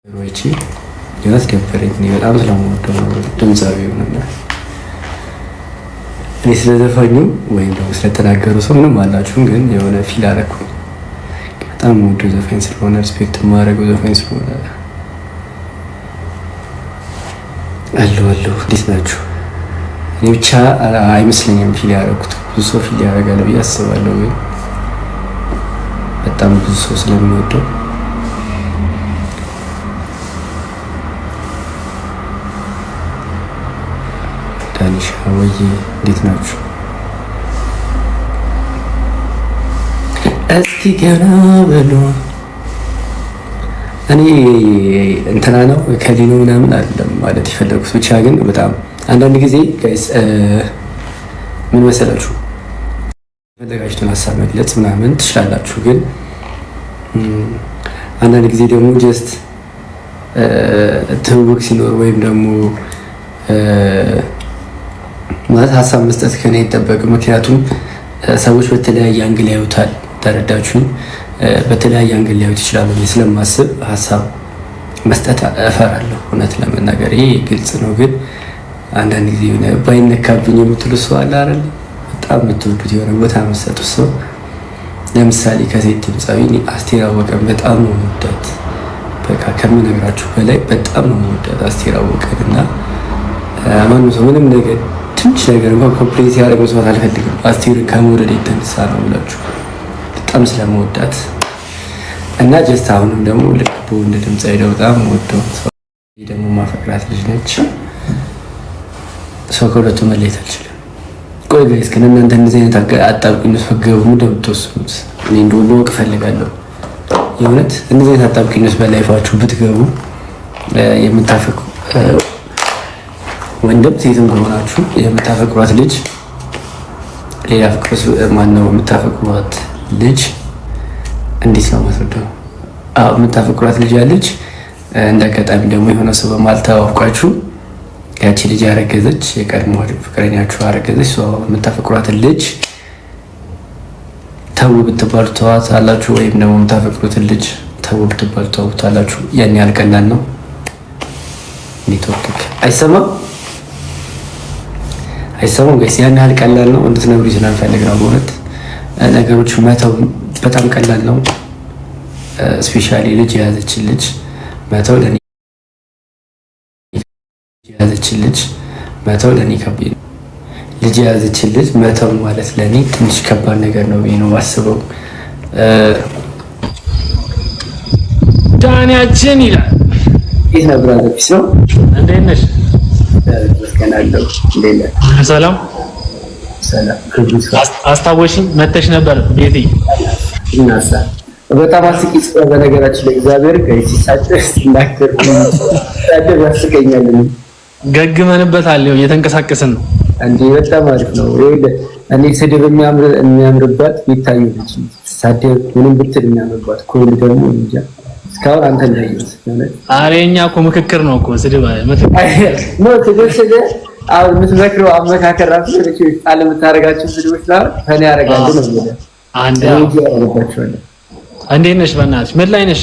ሮይቺ ያስደበረኝ እኔ በጣም ስለምወደው ድምፃዊ ሆነና እኔ ስለዘፋኙ ወይም ደግሞ ስለተናገሩ ሰው ምንም አላችሁም፣ ግን የሆነ ፊል አደረኩኝ። በጣም የምወደው ዘፋኝ ስለሆነ ሪስፔክት የማደርገው ዘፋኝ ስለሆነ አለው። እንዴት ናችሁ? እኔ ብቻ አይመስለኝም ፊል ያደረኩት፣ ብዙ ሰው ፊል ያደርጋል ብዬ አስባለሁ። ግን በጣም ብዙ ሰው ስለሚወደው ዳኒሻ ወይ እንዴት ናችሁ? እስቲ ገና በሉ። እኔ እንትና ነው ከሊኖ ምናምን አይደለም ማለት የፈለጉት፣ ብቻ ግን በጣም አንዳንድ ጊዜ ጋይስ ምን መሰላችሁ የፈለጋችሁትን ሀሳብ መግለጽ ምናምን ትችላላችሁ፣ ግን አንዳንድ ጊዜ ደግሞ ጀስት ትውውቅ ሲኖር ወይም ደግሞ ማለት ሀሳብ መስጠት ከኔ ይጠበቅ። ምክንያቱም ሰዎች በተለያየ አንግል ያዩታል። ተረዳችሁኝ? በተለያየ አንግል ሊያዩት ይችላሉ። ስለማስብ ሀሳብ መስጠት እፈራለሁ። እውነት ለመናገር ይሄ ግልጽ ነው። ግን አንዳንድ ጊዜ ባይነካብኝ የምትሉ ሰው አለ አይደል? በጣም የምትወዱት የሆነ ቦታ የምትሰጡት ሰው። ለምሳሌ ከሴት ድምፃዊ አስቴር አወቀን በጣም ነው የምወዳት። በቃ ከምነግራችሁ በላይ በጣም ነው የምወዳት አስቴር አወቀን እና ማንም ሰው ምንም ነገር ትንሽ ነገር እንኳን ኮምፕሌት ያደረገው ሰው አልፈልግም። አስቴርን ከመውደድ የተነሳ ነው ብላችሁ በጣም ስለመወዳት እና ጀስት አሁንም ደግሞ ልክ እንደ ድምፃዊ በጣም ወደው ሰው ደግሞ ማፈቅራት ልጅ ነች። ሰው ከሁለቱ መለየት አልችልም። ቆይ ጋይስ ግን እናንተ እንደዚህ አይነት አጣብቂኝ ውስጥ ብትገቡ እንደምትወስኑት እኔ እንደው ማወቅ እፈልጋለሁ። የእውነት እንደዚህ አይነት አጣብቂኝ ውስጥ በላይፋችሁ ብትገቡ የምታፈቁ ወንድም ሴትም ከሆናችሁ የምታፈቅሯት ልጅ ሌላ ፍቅር ማነው የምታፈቅሯት ልጅ እንዴት ነው ማስረዳው? የምታፈቅሯት ልጅ ያለች እንደ አጋጣሚ ደግሞ የሆነ ሰው በማል ተዋውቃችሁ ያቺ ልጅ ያረገዘች የቀድሞ ፍቅረኛችሁ ያረገዘች የምታፈቅሯትን ልጅ ተው ብትባሉ ተዋት አላችሁ፣ ወይም ደግሞ የምታፈቅሩትን ልጅ ተው ብትባሉ ተዋት አላችሁ። ያን ያህል ቀላል ነው? ኔትወርክ አይሰማም ጋይስ፣ ያን ያህል ቀላል ነው እንድትነግሩ ስለምፈልግ ነው። በእውነት ነገሮች መተው በጣም ቀላል ነው። ስፔሻሊ ልጅ የያዘችን ልጅ መተው ለኔ ከባድ ነው። ልጅ የያዘችን ልጅ መተው ማለት ለኔ ትንሽ ከባድ ነገር ነው ብዬ ነው የማስበው። ዳንያችን ይላል ይህ ነበር አለብሽ ነው። እንዴት ነሽ? ሰላም አስታወሽኝ መተሽ ነበር ቤቴ እናሳ በጣም አስቂ ጽፎ በነገራችን ላይ እግዚአብሔር ከይሲሳጨስ ሲናገር ያስቀኛል። ገግመንበታል። እየተንቀሳቀስን ነው እንዴ? በጣም አሪፍ ነው። እኔ ስድብ የሚያምርባት ቢታዩ ልጅ ሳደብ ምንም ብትል የሚያምርባት ኮል ደግሞ እንጃ እስካሁን አንተ እንዳይዩት ማለት አሬኛ እኮ ምክክር ነው እኮ ስድብ ነው ትግስደ አሁን የምትመክረው አመካከር ራሱ ለኪ ቃል የምታረጋቸው ስድቦች ላይ ፈኔ ያረጋሉ ነው የሚለው አንድ ያረጋቸው። እንዴት ነሽ? በእናትሽ ምን ላይ ነሽ?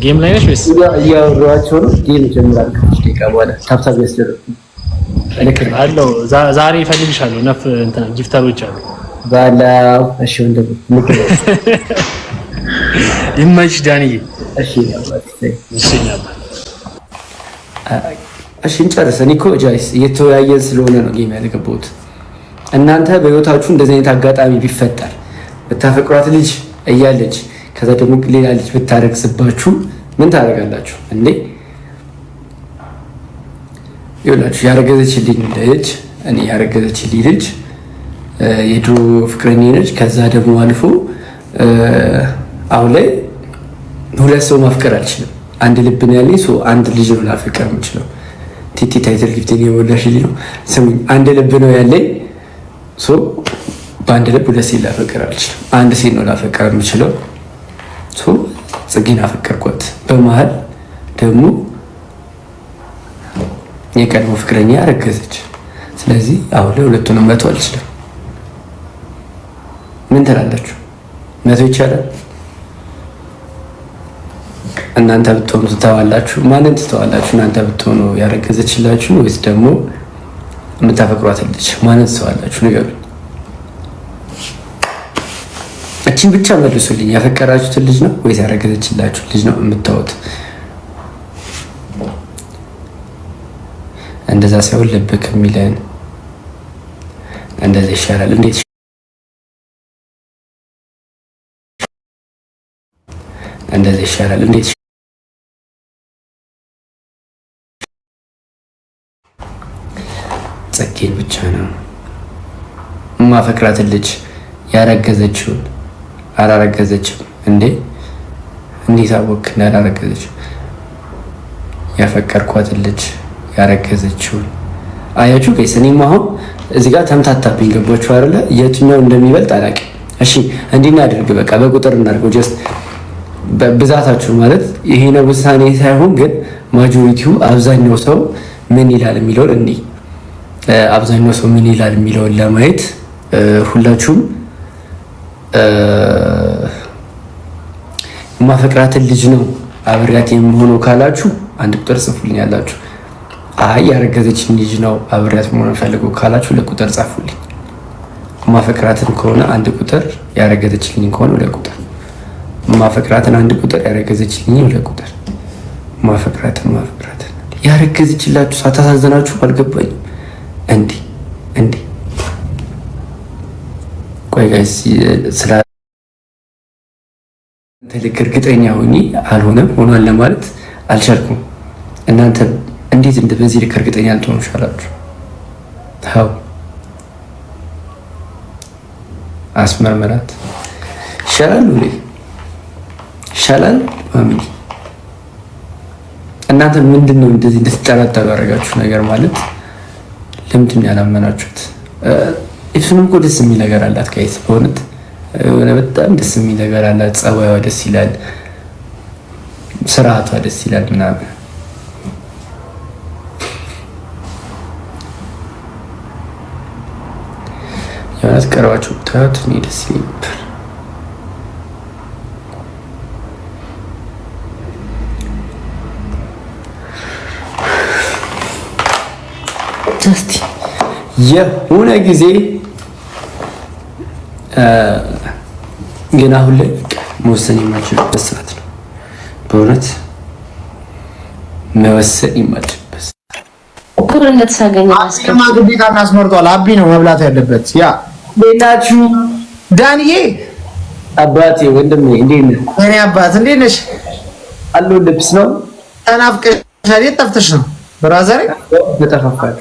ጌም ላይ ነሽ ወይስ እያወራኋቸው ነው? ጌም ጀምራል ከደቂቃ በኋላ ታብታብ ያስደረኩ አለው። ዛሬ እፈልግሻለሁ። ነፍ እንትና ጊፍተሮች አሉ ባላው። እሺ ወንድም ንገር ይመች ዳንዬ። እሺ እንጨርሰን እኮ ጃይስ እየተወያየን ስለሆነ ነው ጌም ያልገባሁት። እናንተ በህይወታችሁ እንደዚህ አይነት አጋጣሚ ቢፈጠር ብታፈቅሯት ልጅ እያለች ከዛ ደግሞ ሌላ ልጅ ብታረግዝባችሁ ምን ታደርጋላችሁ እንዴ? ይኸውላችሁ ያረገዘችልኝ ልጅ እኔ ያረገዘችልኝ ልጅ የድሮ ፍቅረኛ ነች። ከዛ ደግሞ አልፎ አሁን ላይ ሁለት ሰው ማፍቀር አልችልም። አንድ ልብ ነው ያለኝ። አንድ ልጅ ነው ላፈቅር የምችለው። ቲቲ ታይትል ጊፍት የወላሽልኝ ነው። ስሙኝ፣ አንድ ልብ ነው ያለኝ። በአንድ ልብ ሁለት ሴት ላፈቅር አልችልም። አንድ ሴት ነው ላፈቅር የምችለው። ጽጌን አፈቀርኳት። በመሀል ደግሞ የቀድሞ ፍቅረኛ ያረገዘች። ስለዚህ አሁን ላይ ሁለቱንም መተው አልችልም። ምን ትላላችሁ? መተው ይቻላል? እናንተ ብትሆኑ ትተዋላችሁ? ማንን ትተዋላችሁ? እናንተ ብትሆኑ ያረገዘችላችሁ ወይስ ደግሞ የምታፈቅሯት ልጅ ማንን ትተዋላችሁ? ንገሩኝ። እቺን ብቻ መልሱልኝ። ያፈቀራችሁትን ልጅ ነው ወይስ ያረገዘችላችሁ ልጅ ነው የምታዩት? እንደዛ ሳይሆን ልብ ከሚለን እንደዛ ይሻላል። እንዴት እንደዛ ይሻላል? እንዴት ጽጌን ብቻ ነው ማፈቅራትን ልጅ ያረገዘችውን አላረገዘችም እንዴ? እንዴት አወቅ እንዳላረገዘችው? ያፈቀርኳትን ልጅ ያረገዘችውን አያችሁ ጋይስ። እኔም አሁን እዚህ ጋር ተምታታብኝ። ገባችሁ አይደለ? የትኛው እንደሚበልጥ አላውቅም። እሺ እንዲህ እናድርግ፣ በቃ በቁጥር እናድርገው። ጀስት በብዛታችሁ ማለት ይሄ ነው ውሳኔ ሳይሆን ግን ማጆሪቲው አብዛኛው ሰው ምን ይላል የሚለውን እንዲህ አብዛኛው ሰው ምን ይላል የሚለውን ለማየት ሁላችሁም ማፈቅራትን ልጅ ነው አብሬያት የምሆነው ካላችሁ አንድ ቁጥር ጽፉልኝ ያላችሁ። አይ ያረገዘችን ልጅ ነው አብሬያት መሆን ፈልገው ካላችሁ ለቁጥር ጻፉልኝ። ማፈቅራትን ከሆነ አንድ ቁጥር፣ ያረገዘችልኝ ከሆነ ሁለት ቁጥር። ማፈቅራትን አንድ ቁጥር፣ ያረገዘችልኝ ሁለት ቁጥር። ማፈቅራትን ያረገዘችላችሁ ሳታሳዝናችሁ አልገባኝም። እንዴ ቆይ ጋይስ ስለ ትልቅ እርግጠኛ ሆኜ አልሆነም ሆኗል ለማለት አልቻልኩም። እናንተ እንዴት በዚህ ልክ እርግጠኛ ልትሆኑ ቻላችሁ? ታው አስመርመራት ይሻላል ወይ ይሻላል? ማሚ እናንተ ምንድነው እንደዚህ እንድትጠራጠሩ ያደረጋችሁ ነገር ማለት ለምንድን ያላመናችሁት? እሱንም እኮ ደስ የሚል ነገር አላት ጋይስ፣ በእውነት በጣም ደስ የሚል ነገር አላት። ጸባይዋ ደስ ይላል፣ ስርዓቷ ደስ ይላል ምናምን። የእውነት ቀርባችሁ ብታዩት እኔ ደስ ይለኝ ነበር። የሆነ ጊዜ ግን አሁን ላይ መወሰን የማልችልበት ሰዓት ነው። በእውነት መወሰን የማልችልበት ቁርነት ሳገኝ አስከማ ግዴታ እናስመርጧል። አቢ ነው መብላት ያለበት። ያ ሌላችሁ ዳንዬ አባቴ ወንድሜ እንዴት ነህ? እኔ አባት እንዴት ነሽ? አሎ ልብስ ነው ተናፍቀሻል። የት ጠፍተሽ ነው ብራዘር? ተጠፋፋል